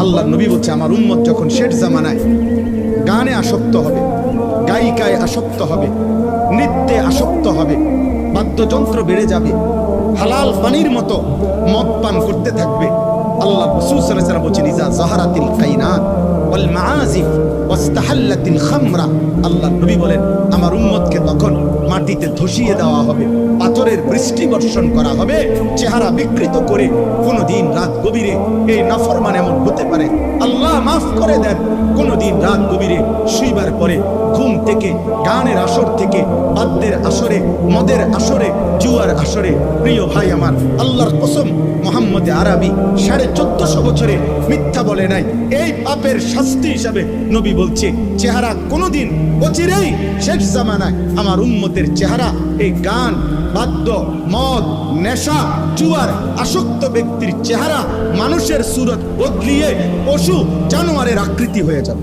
আল্লাহ নবী বলছে আমার উম্মত যখন শেষ জামানায় গানে আসক্ত হবে, গায়িকায় আসক্ত হবে, নৃত্যে আসক্ত হবে, বাদ্যযন্ত্র বেড়ে যাবে, হালাল পানির মতো মদ পান করতে থাকবে, আল্লাহ রাসূল সাল্লাল্লাহু আলাইহি ওয়াসাল্লাম বলেছেন ইজা যাহারাতিল কায়নাত ওয়াল মাআজিফ ওয়াস্তাহাল্লাতিল খামরা, আল্লাহ নবী বলেন আমার উম্মতকে তখন মাটিতে ধসিয়ে দেওয়া হবে, পাথরের বৃষ্টি বর্ষণ করা হবে, চেহারা বিকৃত করে। কোনদিন রাত গভীরে এই নাফরমান এমন হতে পারে, আল্লাহ মাফ করে দেন, কোনদিন রাত গভীরে শুইবার পরে ঘুম থেকে, গানের আসর থেকে, বাদ্যের আসরে, মদের আসরে, জুয়ার আসরে, প্রিয় ভাই আমার, আল্লাহর কসম মুহাম্মদ আরবি 1450 বছরে মিথ্যা বলে নাই। এই পাপের শাস্তি হিসাবে নবী বলছে চেহারা কোনদিন অচিরেই শেষ জামানায় আমার উম্মতের চেহারা এই গান, বাদ্য, মদ, নেশা, জুয়ার আসক্ত ব্যক্তির চেহারা মানুষের সুরত বদলিয়ে পশু জানোয়ারের আকৃতি হয়ে যাবে।